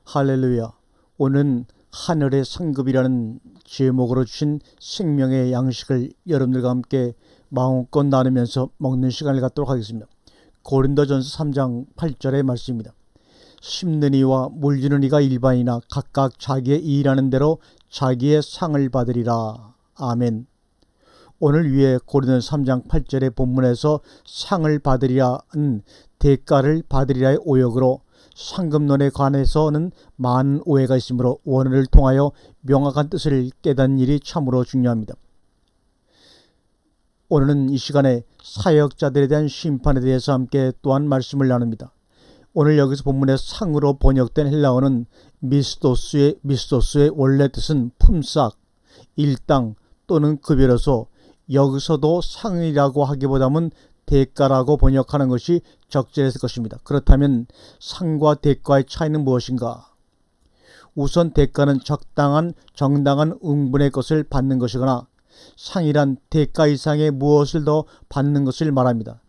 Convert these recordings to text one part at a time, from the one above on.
할렐루야. 오늘은 하늘의 상급이라는 제목으로 주신 생명의 양식을 여러분들과 함께 마음껏 나누면서 먹는 시간을 갖도록 하겠습니다. 고린도전서 3장 8절의 말씀입니다. 심는 이와 물주는 이가 일반이나 각각 자기의 일하는 대로 자기의 상을 받으리라. 아멘. 오늘 위에 고린도전서 3장 8절의 본문에서 상을 받으리라는 대가를 받으리라의 오역으로 상급론에 관해서는 많은 오해가 있으므로 원어를 통하여 명확한 뜻을 깨닫는 일이 참으로 중요합니다. 오늘은 이 시간에 사역자들에 대한 심판에 대해서 함께 또한 말씀을 나눕니다. 오늘 여기서 본문의 상으로 번역된 헬라어는 미스토스의 원래 뜻은 품삯, 일당 또는 급여로서 여기서도 상이라고 하기보다는 대가라고 번역하는 것이 적절했을 것입니다. 그렇다면 상과 대가의 차이는 무엇인가? 우선 대가는 정당한 응분의 것을 받는 것이거나 상이란 대가 이상의 무엇을 더 받는 것을 말합니다.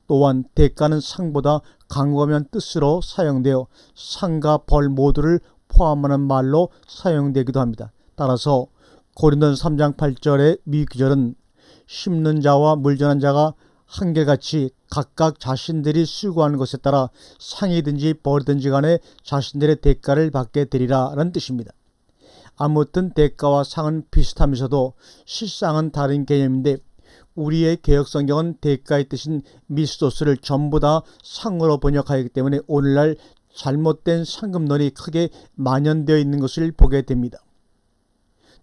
또한 대가는 상보다 광범위한 뜻으로 사용되어 상과 벌 모두를 포함하는 말로 사용되기도 합니다. 따라서 고린도전서 3장 8절의 미규절은 심는 자와 물전한 자가 한결같이 각각 자신들이 수고하는 것에 따라 상이든지 벌이든지 간에 자신들의 대가를 받게 되리라 라는 뜻입니다. 아무튼 대가와 상은 비슷하면서도 실상은 다른 개념인데 우리의 개역성경은 대가의 뜻인 미스토스를 전부 다 상으로 번역하였기 때문에 오늘날 잘못된 상급론이 크게 만연되어 있는 것을 보게 됩니다.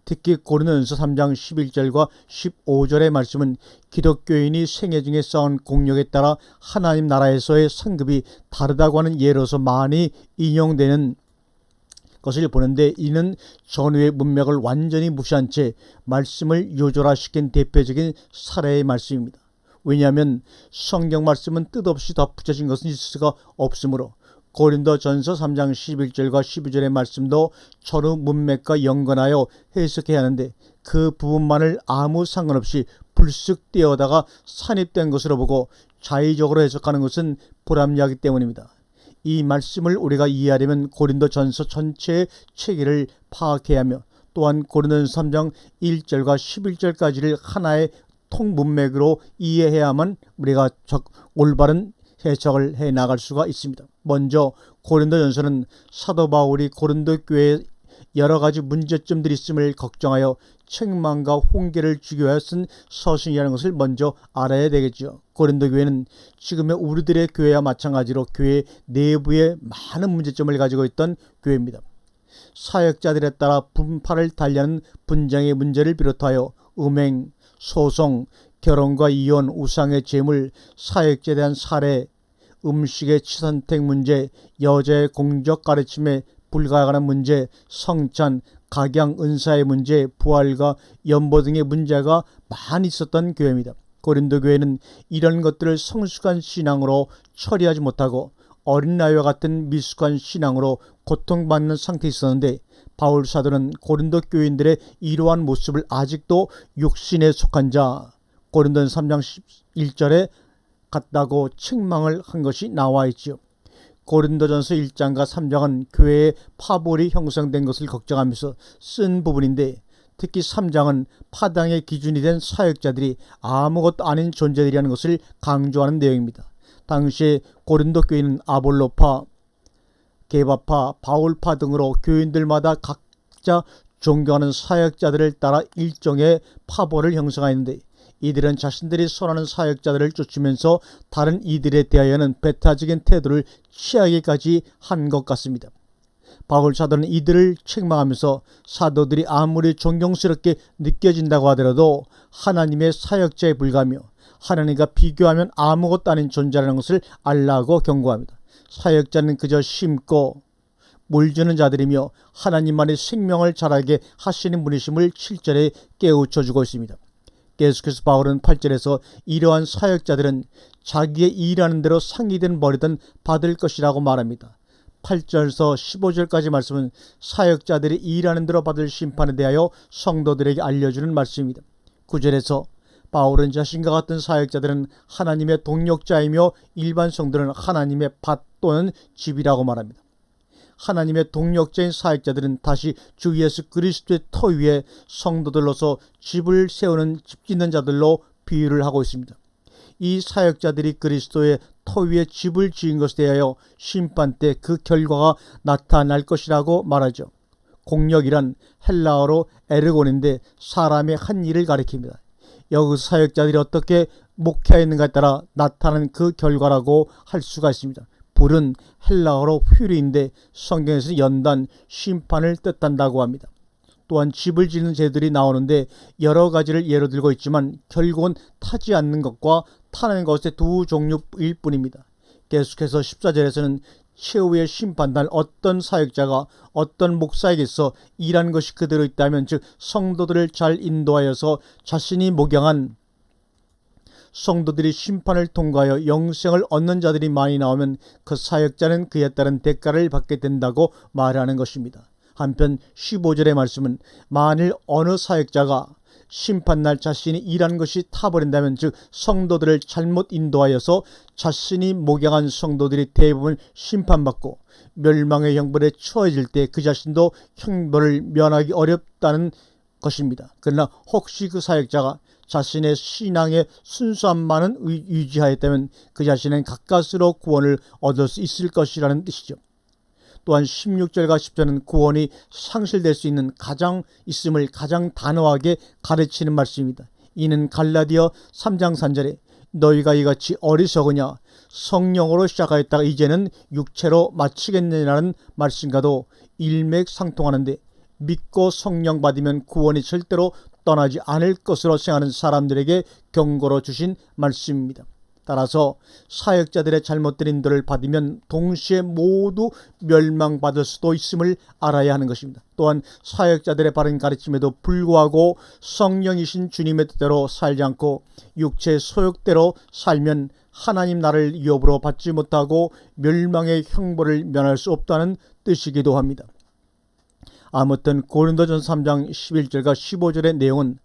특히 고린도전서 3장 11절과 15절의 말씀은 기독교인이 생애 중에 쌓은 공력에 따라 하나님 나라에서의 상급이 다르다고 하는 예로서 많이 인용되는 것을 보는데 이는 전후의 문맥을 완전히 무시한 채 말씀을 요절화시킨 대표적인 사례의 말씀입니다. 왜냐하면 성경 말씀은 뜻없이 덧붙여진 것은 있을 수가 없으므로 고린도전서 3장 11절과 12절의 말씀도 전후 문맥과 연관하여 해석해야 하는데 그 부분만을 아무 상관없이 불쑥 떼어다가 산입된 것으로 보고 자의적으로 해석하는 것은 불합리하기 때문입니다. 이 말씀을 우리가 이해하려면 고린도전서 전체의 체계를 파악해야 하며 또한 고린도전서 3장 1절과 11절까지를 하나의 통문맥으로 이해해야만 우리가 올바른 해석을 해 나갈 수가 있습니다. 먼저 고린도전서는 사도 바울이 고린도 교회에 여러 가지 문제점들이 있음을 걱정하여 책망과 훈계를 주기 위하여 쓴 서신이라는 것을 먼저 알아야 되겠죠. 고린도 교회는 지금의 우리들의 교회와 마찬가지로 교회 내부에 많은 문제점을 가지고 있던 교회입니다. 사역자들에 따라 분파를 달리하는 분쟁의 문제를 비롯하여 음행, 소송, 결혼과 이혼, 우상의 재물, 사역자에 대한 살해, 음식의 치선택 문제, 여자의 공적 가르침에 불가하는 문제, 성찬, 각양, 은사의 문제, 부활과 연보 등의 문제가 많이 있었던 교회입니다. 고린도 교회는 이런 것들을 성숙한 신앙으로 처리하지 못하고 어린아이와 같은 미숙한 신앙으로 고통받는 상태에 있었는데 바울 사도는 고린도 교인들의 이러한 모습을 아직도 육신에 속한 자 고린도전서 3장 1절에 같다고 책망을 한 것이 나와 있지요. 고린도전서 1장과 3장은 교회의 파벌이 형성된 것을 걱정하면서 쓴 부분인데 특히 3장은 파당의 기준이 된 사역자들이 아무것도 아닌 존재들이라는 것을 강조하는 내용입니다. 당시에 고린도 교회는 아볼로파, 게바파, 바울파 등으로 교인들마다 각자 존경하는 사역자들을 따라 일종의 파벌을 형성하였는데 이들은 자신들이 선하는 사역자들을 쫓으면서 다른 이들에 대하여는 배타적인 태도를 취하기까지 한 것 같습니다. 바울 사도는 이들을 책망하면서 사도들이 아무리 존경스럽게 느껴진다고 하더라도 하나님의 사역자에 불과하며 하나님과 비교하면 아무것도 아닌 존재라는 것을 알라고 경고합니다. 사역자는 그저 심고 물주는 자들이며 하나님만의 생명을 자라게 하시는 분이심을 7절에 깨우쳐주고 있습니다. 계속해서 바울은 8절에서 이러한 사역자들은 자기의 일하는 대로 상이든 벌이든 받을 것이라고 말합니다. 8절에서 15절까지 말씀은 사역자들이 일하는 대로 받을 심판에 대하여 성도들에게 알려주는 말씀입니다. 9절에서 바울은 자신과 같은 사역자들은 하나님의 동력자이며 일반 성도는 하나님의 밭 또는 집이라고 말합니다. 하나님의 동력자인 사역자들은 다시 주 예수 그리스도의 터 위에 성도들로서 집을 세우는 집 짓는 자들로 비유를 하고 있습니다. 이 사역자들이 그리스도의 터 위에 집을 지은 것에 대하여 심판 때 그 결과가 나타날 것이라고 말하죠. 공력이란 헬라어로 에르곤인데 사람의 한 일을 가리킵니다. 여기서 사역자들이 어떻게 목회했는가에 따라 나타나는 그 결과라고 할 수가 있습니다. 불은 헬라어로 퓨리인데 성경에서 연단, 심판을 뜻한다고 합니다. 또한 집을 짓는 재들이 나오는데 여러 가지를 예로 들고 있지만 결국은 타지 않는 것과 타는 것의 두 종류일 뿐입니다. 계속해서 14절에서는 최후의 심판날 어떤 사역자가 어떤 목사에게서 일한 것이 그대로 있다면, 즉 성도들을 잘 인도하여서 자신이 목양한 성도들이 심판을 통과하여 영생을 얻는 자들이 많이 나오면 그 사역자는 그에 따른 대가를 받게 된다고 말하는 것입니다. 한편 15절의 말씀은 만일 어느 사역자가 심판날 자신이 일한 것이 타버린다면, 즉 성도들을 잘못 인도하여서 자신이 목양한 성도들이 대부분 심판받고 멸망의 형벌에 처해질 때 그 자신도 형벌을 면하기 어렵다는 것입니다. 그러나 혹시 그 사역자가 자신의 신앙의 순수함만은 유지하였다면 그 자신은 가까스로 구원을 얻을 수 있을 것이라는 뜻이죠. 또한 16절과 10절은 구원이 상실될 수 있는 있음을 가장 단호하게 가르치는 말씀입니다. 이는 갈라디아 3장 3절에 너희가 이같이 어리석으냐 성령으로 시작하였다가 이제는 육체로 마치겠느냐는 말씀과도 일맥상통하는데, 믿고 성령 받으면 구원이 절대로 떠나지 않을 것으로 생각하는 사람들에게 경고로 주신 말씀입니다. 따라서 사역자들의 잘못된 인도를 받으면 동시에 모두 멸망받을 수도 있음을 알아야 하는 것입니다. 또한 사역자들의 바른 가르침에도 불구하고 성령이신 주님의 뜻대로 살지 않고 육체의 소욕대로 살면 하나님 나라를 유업으로 받지 못하고 멸망의 형벌을 면할 수 없다는 뜻이기도 합니다. 아무튼 고린도전서 3장 11절과 15절의 내용은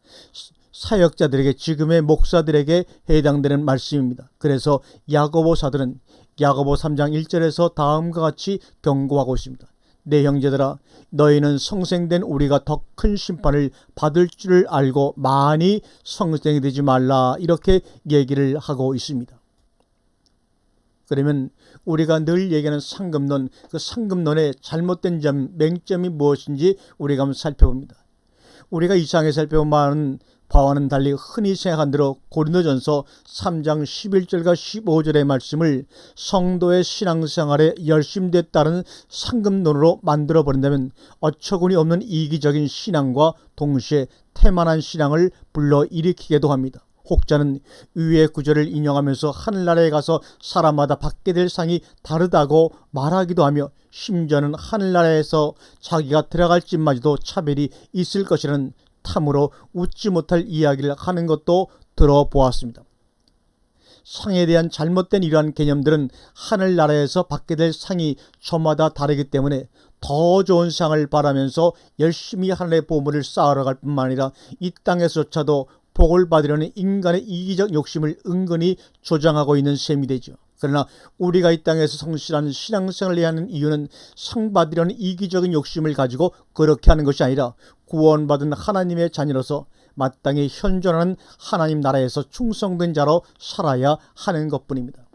사역자들에게, 지금의 목사들에게 해당되는 말씀입니다. 그래서 야고보사들은 야고보 3장 1절에서 다음과 같이 경고하고 있습니다. 내 형제들아, 너희는 성생된 우리가 더 큰 심판을 받을 줄을 알고 많이 성생이 되지 말라, 이렇게 얘기를 하고 있습니다. 그러면 우리가 늘 얘기하는 상급론, 그 상급론의 잘못된 점, 맹점이 무엇인지 우리가 한번 살펴봅니다. 우리가 이상하게 살펴본 바와는 달리 흔히 생각한 대로 고린도전서 3장 11절과 15절의 말씀을 성도의 신앙생활에 열심에 따른 상급론으로 만들어버린다면 어처구니 없는 이기적인 신앙과 동시에 태만한 신앙을 불러일으키기도 합니다. 혹자는 위의 구절을 인용하면서 하늘나라에 가서 사람마다 받게 될 상이 다르다고 말하기도 하며, 심지어는 하늘나라에서 자기가 들어갈 집마저도 차별이 있을 것이라는 탐으로 웃지 못할 이야기를 하는 것도 들어보았습니다. 상에 대한 잘못된 이러한 개념들은 하늘나라에서 받게 될 상이 저마다 다르기 때문에 더 좋은 상을 바라면서 열심히 하늘의 보물을 쌓으러 갈 뿐만 아니라 이 땅에서조차도 복을 받으려는 인간의 이기적 욕심을 은근히 조장하고 있는 셈이 되죠. 그러나 우리가 이 땅에서 성실한 신앙생활을 해야 하는 이유는 상 받으려는 이기적인 욕심을 가지고 그렇게 하는 것이 아니라 구원받은 하나님의 자녀로서 마땅히 현존하는 하나님 나라에서 충성된 자로 살아야 하는 것뿐입니다.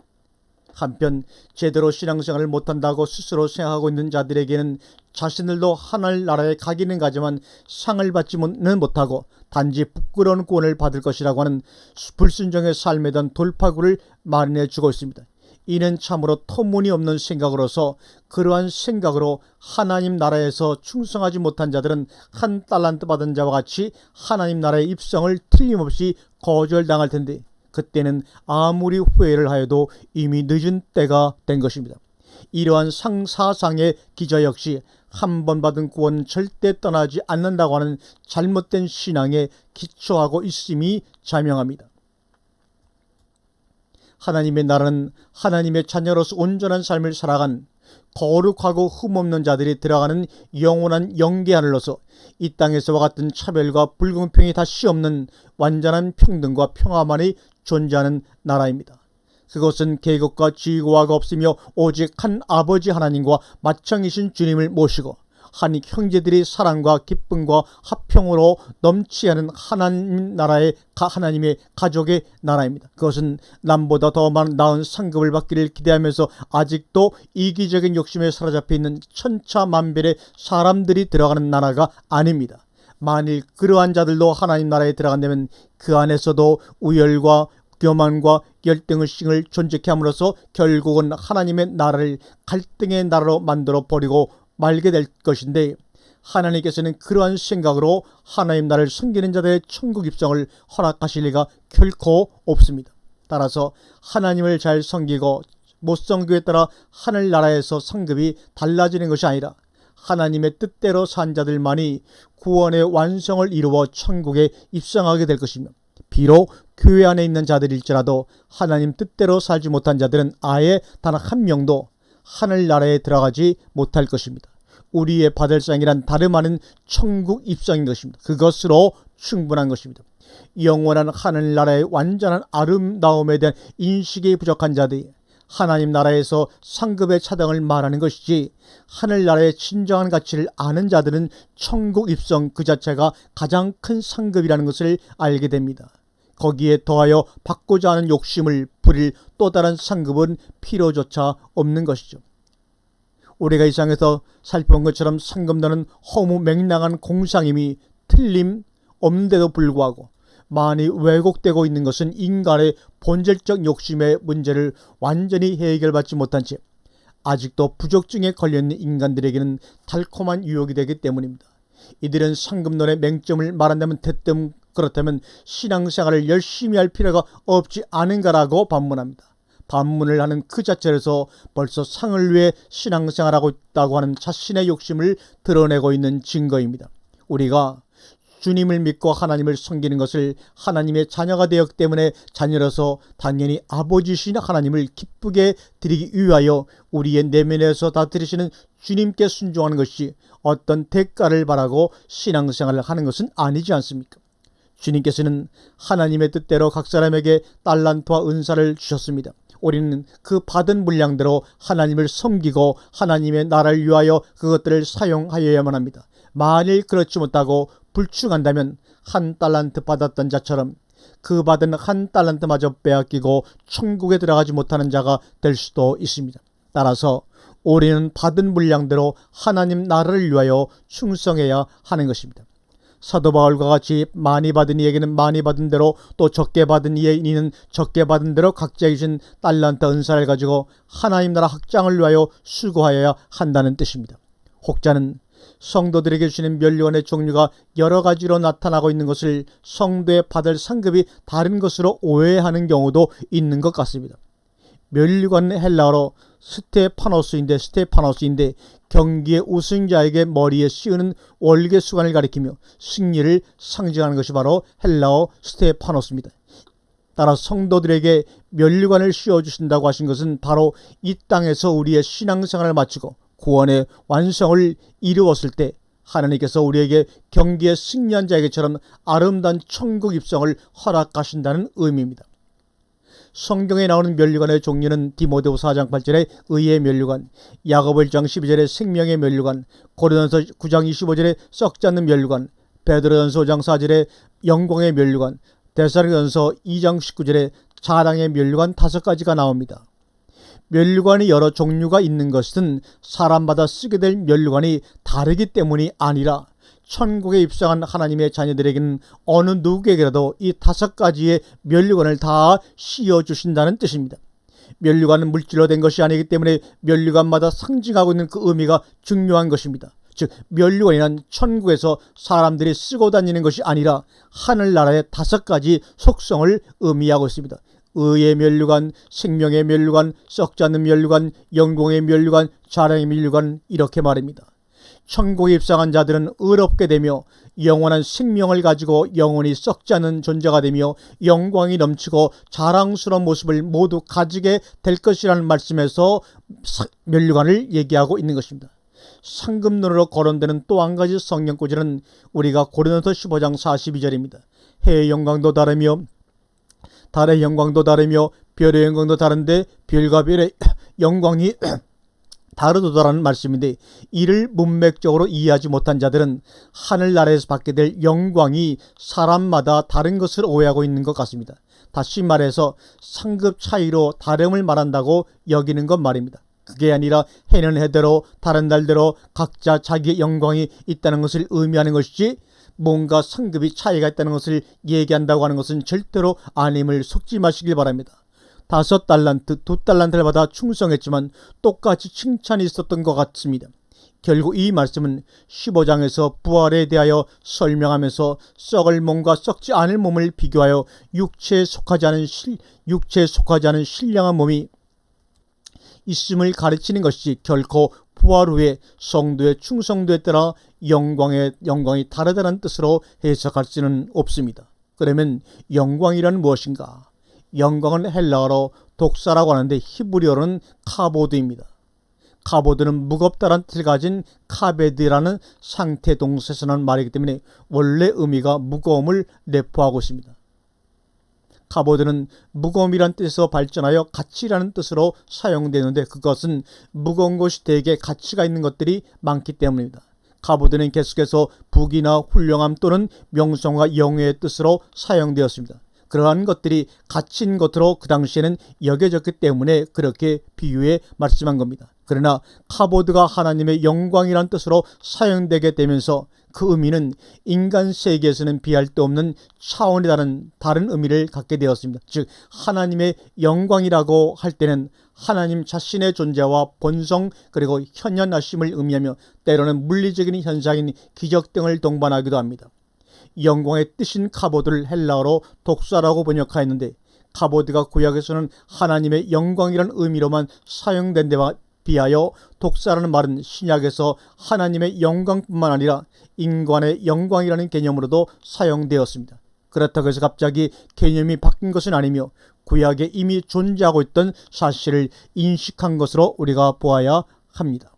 한편 제대로 신앙생활을 못한다고 스스로 생각하고 있는 자들에게는 자신들도 하늘나라에 가기는 가지만 상을 받지는 못하고 단지 부끄러운 구원을 받을 것이라고 하는 불순종의 삶에 대한 돌파구를 마련해 주고 있습니다. 이는 참으로 터무니없는 생각으로서 그러한 생각으로 하나님 나라에서 충성하지 못한 자들은 한 달란트 받은 자와 같이 하나님 나라의 입성을 틀림없이 거절당할 텐데, 그때는 아무리 후회를 하여도 이미 늦은 때가 된 것입니다. 이러한 사상의 기저 역시 한 번 받은 구원은 절대 떠나지 않는다고 하는 잘못된 신앙에 기초하고 있음이 자명합니다. 하나님의 나라는 하나님의 자녀로서 온전한 삶을 살아간 거룩하고 흠없는 자들이 들어가는 영원한 영계 하늘로서 이 땅에서와 같은 차별과 불공평이 다시 없는 완전한 평등과 평화만이 존재하는 나라입니다. 그것은 계급과 지위고하가 없으며 오직 한 아버지 하나님과 맏장이신 주님을 모시고 한 형제들이 사랑과 기쁨과 화평으로 넘치하는 하나님 나라의 하나님의 가족의 나라입니다. 그것은 남보다 더 나은 상급을 받기를 기대하면서 아직도 이기적인 욕심에 사로잡혀 있는 천차만별의 사람들이 들어가는 나라가 아닙니다. 만일 그러한 자들도 하나님 나라에 들어간다면 그 안에서도 우열과 교만과 열등의식을 존재케 함으로써 결국은 하나님의 나라를 갈등의 나라로 만들어 버리고 말게 될 것인데, 하나님께서는 그러한 생각으로 하나님 나라를 섬기는 자들의 천국 입성을 허락하실 리가 결코 없습니다. 따라서 하나님을 잘 섬기고 못 섬기에 따라 하늘나라에서 상급이 달라지는 것이 아니라 하나님의 뜻대로 산 자들만이 구원의 완성을 이루어 천국에 입성하게 될 것이며, 비록 교회 안에 있는 자들일지라도 하나님 뜻대로 살지 못한 자들은 아예 단 한 명도 하늘나라에 들어가지 못할 것입니다. 우리의 받을 상이란 다름 아닌 천국 입성인 것입니다. 그것으로 충분한 것입니다. 영원한 하늘나라의 완전한 아름다움에 대한 인식이 부족한 자들이 하나님 나라에서 상급의 차등을 말하는 것이지, 하늘나라의 진정한 가치를 아는 자들은 천국 입성 그 자체가 가장 큰 상급이라는 것을 알게 됩니다. 거기에 더하여 받고자 하는 욕심을 부릴 또 다른 상급은 필요조차 없는 것이죠. 우리가 이 상에서 살펴본 것처럼 상급론은 허무맹랑한 공상임이 틀림없는데도 불구하고 많이 왜곡되고 있는 것은 인간의 본질적 욕심의 문제를 완전히 해결받지 못한 채 아직도 부족증에 걸려있는 인간들에게는 달콤한 유혹이 되기 때문입니다. 이들은 상급론의 맹점을 말한다면 대뜸 그렇다면 신앙생활을 열심히 할 필요가 없지 않은가라고 반문합니다. 반문을 하는 그 자체에서 벌써 상을 위해 신앙생활하고 있다고 하는 자신의 욕심을 드러내고 있는 증거입니다. 우리가 주님을 믿고 하나님을 섬기는 것을 하나님의 자녀가 되었기 때문에 자녀로서 당연히 아버지신 하나님을 기쁘게 드리기 위하여 우리의 내면에서 다스리시는 주님께 순종하는 것이 어떤 대가를 바라고 신앙생활을 하는 것은 아니지 않습니까? 주님께서는 하나님의 뜻대로 각 사람에게 달란트와 은사를 주셨습니다. 우리는 그 받은 분량대로 하나님을 섬기고 하나님의 나라를 위하여 그것들을 사용하여야만 합니다. 만일 그렇지 못하고 불충한다면 한 달란트 받았던 자처럼 그 받은 한 달란트마저 빼앗기고 천국에 들어가지 못하는 자가 될 수도 있습니다. 따라서 우리는 받은 분량대로 하나님 나라를 위하여 충성해야 하는 것입니다. 사도 바울과 같이 많이 받은 이에게는 많이 받은 대로, 또 적게 받은 이는 적게 받은 대로 각자의 주신 달란트 은사를 가지고 하나님 나라 확장을 위하여 수고하여야 한다는 뜻입니다. 혹자는 성도들에게 주시는 면류관의 종류가 여러 가지로 나타나고 있는 것을 성도의 받을 상급이 다른 것으로 오해하는 경우도 있는 것 같습니다. 면류관은 헬라어로 스테파노스인데 경기의 우승자에게 머리에 씌우는 월계수관을 가리키며 승리를 상징하는 것이 바로 헬라어 스테파노스입니다. 따라 성도들에게 면류관을 씌워주신다고 하신 것은 바로 이 땅에서 우리의 신앙생활을 마치고 구원의 완성을 이루었을 때 하나님께서 우리에게 경기에 승리한 자에게처럼 아름다운 천국 입성을 허락하신다는 의미입니다. 성경에 나오는 면류관의 종류는 디모데후서 4장 8절에 의의 면류관, 야고보 1장 12절에 생명의 면류관, 고린도전서 9장 25절에 썩지 않는 면류관, 베드로전서 5장 4절에 영광의 면류관, 데살로니가전서 2장 19절에 자랑의 면류관 5가지가 나옵니다. 면류관이 여러 종류가 있는 것은 사람마다 쓰게 될 면류관이 다르기 때문이 아니라 천국에 입성한 하나님의 자녀들에게는 어느 누구에게라도 이 5가지의 면류관을 다 씌워주신다는 뜻입니다. 면류관은 물질로 된 것이 아니기 때문에 면류관마다 상징하고 있는 그 의미가 중요한 것입니다. 즉 면류관이란 천국에서 사람들이 쓰고 다니는 것이 아니라 하늘나라의 5가지 속성을 의미하고 있습니다. 의의 면류관, 생명의 면류관, 썩지 않는 면류관, 영광의 면류관, 자랑의 면류관, 이렇게 말입니다. 천국에 입성한 자들은 의롭게 되며 영원한 생명을 가지고 영원히 썩지 않는 존재가 되며 영광이 넘치고 자랑스러운 모습을 모두 가지게 될 것이라는 말씀에서 면류관을 얘기하고 있는 것입니다. 상급론으로 거론되는 또 한 가지 성경 구절은 우리가 고린도서 15장 42절입니다. 해의 영광도 다르며 달의 영광도 다르며 별의 영광도 다른데 별과 별의 영광이 다르도다라는 말씀인데, 이를 문맥적으로 이해하지 못한 자들은 하늘나라에서 받게 될 영광이 사람마다 다른 것을 오해하고 있는 것 같습니다. 다시 말해서 상급 차이로 다름을 말한다고 여기는 것 말입니다. 그게 아니라 해는 해대로 다른 달대로 각자 자기의 영광이 있다는 것을 의미하는 것이지, 뭔가 상급이 차이가 있다는 것을 얘기한다고 하는 것은 절대로 아님을 속지 마시길 바랍니다. 5달란트, 2달란트를 받아 충성했지만 똑같이 칭찬이 있었던 것 같습니다. 결국 이 말씀은 15장에서 부활에 대하여 설명하면서 썩을 몸과 썩지 않을 몸을 비교하여 육체에 속하지 않은 신령한 몸이 있음을 가르치는 것이지, 결코 부활 후에 성도의 충성도에 따라 영광이 다르다는 뜻으로 해석할 수는 없습니다. 그러면 영광이란 무엇인가? 영광은 헬라어로 독사라고 하는데 히브리어로는 카보드입니다. 카보드는 무겁다란 뜻을 가진 카베드라는 상태 동사에서 난 말이기 때문에 원래 의미가 무거움을 내포하고 있습니다. 카보드는 무거움이란 뜻에서 발전하여 가치라는 뜻으로 사용되는데, 그것은 무거운 것이 대개 가치가 있는 것들이 많기 때문입니다. 카보드는 계속해서 부귀나 훌륭함 또는 명성과 영예의 뜻으로 사용되었습니다. 그러한 것들이 가치인 것으로 그 당시에는 여겨졌기 때문에 그렇게 비유해 말씀한 겁니다. 그러나 카보드가 하나님의 영광이란 뜻으로 사용되게 되면서 그 의미는 인간 세계에서는 비할 데 없는 차원이 다른 의미를 갖게 되었습니다. 즉, 하나님의 영광이라고 할 때는 하나님 자신의 존재와 본성 그리고 현현하심을 의미하며 때로는 물리적인 현상인 기적 등을 동반하기도 합니다. 영광의 뜻인 카보드를 헬라어로 독사라고 번역하였는데, 카보드가 구약에서는 하나님의 영광이라는 의미로만 사용된 데와 비하여 독사라는 말은 신약에서 하나님의 영광뿐만 아니라 인간의 영광이라는 개념으로도 사용되었습니다. 그렇다고 해서 갑자기 개념이 바뀐 것은 아니며 구약에 이미 존재하고 있던 사실을 인식한 것으로 우리가 보아야 합니다.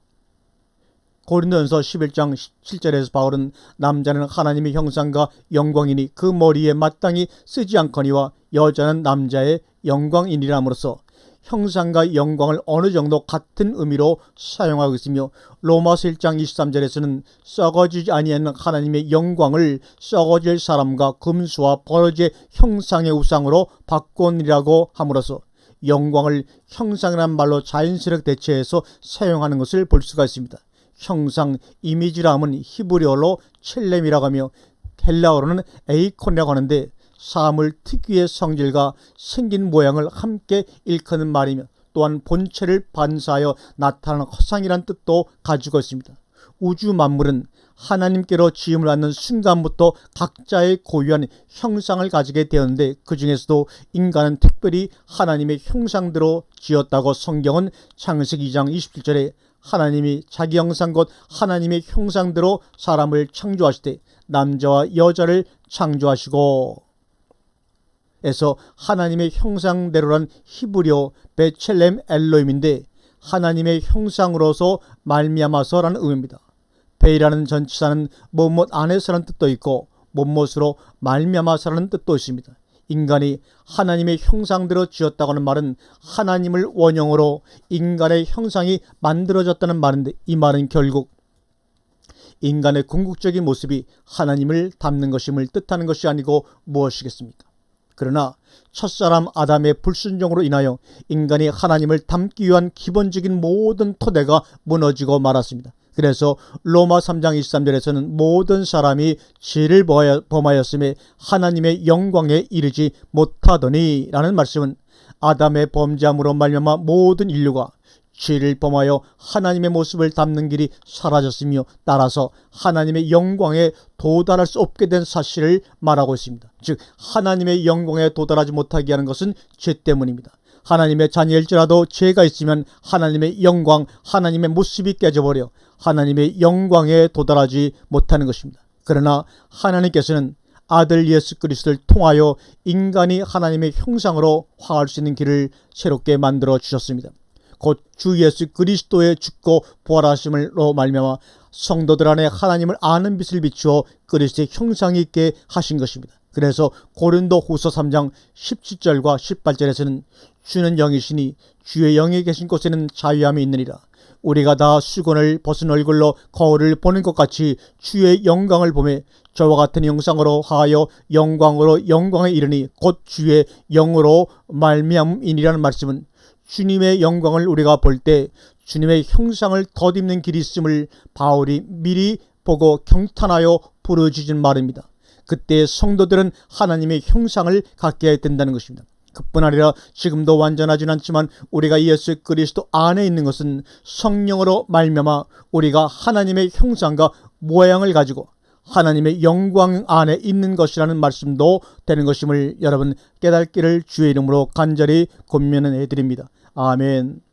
고린도전서 11장 7절에서 바울은 남자는 하나님의 형상과 영광이니 그 머리에 마땅히 쓰지 않거니와 여자는 남자의 영광이니라 함으로써 형상과 영광을 어느 정도 같은 의미로 사용하고 있으며, 로마서 1장 23절에서는 썩어지지 아니하는 하나님의 영광을 썩어질 사람과 금수와 버러지의 형상의 우상으로 바꾸니라고 함으로써 영광을 형상이라는 말로 자연스럽게 대체해서 사용하는 것을 볼 수가 있습니다. 형상, 이미지라 함은 히브리어로 첼렘이라고 하며 헬라어로는 에이콘이라고 하는데, 사물 특유의 성질과 생긴 모양을 함께 일컫는 말이며 또한 본체를 반사하여 나타나는 허상이란 뜻도 가지고 있습니다. 우주 만물은 하나님께로 지음을 받는 순간부터 각자의 고유한 형상을 가지게 되었는데, 그 중에서도 인간은 특별히 하나님의 형상대로 지었다고 성경은 창세기 2장 27절에 하나님이 자기 형상 곧 하나님의 형상대로 사람을 창조하실 때 남자와 여자를 창조하시고 에서 하나님의 형상대로란 히브리어 베첼렘 엘로임인데, 하나님의 형상으로서 말미암아서라는 의미입니다. 베이라는 전치사는 뭐뭇 안에서라는 뜻도 있고 못못으로 말미암아서라는 뜻도 있습니다. 인간이 하나님의 형상대로 지었다고 하는 말은 하나님을 원형으로 인간의 형상이 만들어졌다는 말인데, 이 말은 결국 인간의 궁극적인 모습이 하나님을 닮는 것임을 뜻하는 것이 아니고 무엇이겠습니까? 그러나 첫사람 아담의 불순종으로 인하여 인간이 하나님을 닮기 위한 기본적인 모든 토대가 무너지고 말았습니다. 그래서 로마 3장 23절에서는 모든 사람이 죄를 범하였음에 하나님의 영광에 이르지 못하더니 라는 말씀은 아담의 범죄함으로 말미암아 모든 인류가 죄를 범하여 하나님의 모습을 담는 길이 사라졌으며, 따라서 하나님의 영광에 도달할 수 없게 된 사실을 말하고 있습니다. 즉, 하나님의 영광에 도달하지 못하게 하는 것은 죄 때문입니다. 하나님의 자녀일지라도 죄가 있으면 하나님의 영광, 하나님의 모습이 깨져버려 하나님의 영광에 도달하지 못하는 것입니다. 그러나 하나님께서는 아들 예수 그리스도를 통하여 인간이 하나님의 형상으로 화할 수 있는 길을 새롭게 만들어 주셨습니다. 곧 주 예수 그리스도의 죽고 부활하심으로 말미암아 성도들 안에 하나님을 아는 빛을 비추어 그리스도의 형상이 있게 하신 것입니다. 그래서 고린도 후서 3장 17절과 18절에서는 주는 영이시니 주의 영이 계신 곳에는 자유함이 있느니라. 우리가 다 수건을 벗은 얼굴로 거울을 보는 것 같이 주의 영광을 보매 저와 같은 형상으로 하여 영광으로 영광에 이르니 곧 주의 영으로 말미암음이니라는 말씀은 주님의 영광을 우리가 볼 때 주님의 형상을 덧입는 길이 있음을 바울이 미리 보고 경탄하여 부르짖은 말입니다. 그때 성도들은 하나님의 형상을 갖게 된다는 것입니다. 그뿐 아니라 지금도 완전하진 않지만 우리가 예수 그리스도 안에 있는 것은 성령으로 말미암아 우리가 하나님의 형상과 모양을 가지고 하나님의 영광 안에 있는 것이라는 말씀도 되는 것임을 여러분 깨닫기를 주의 이름으로 간절히 권면해 드립니다. 아멘.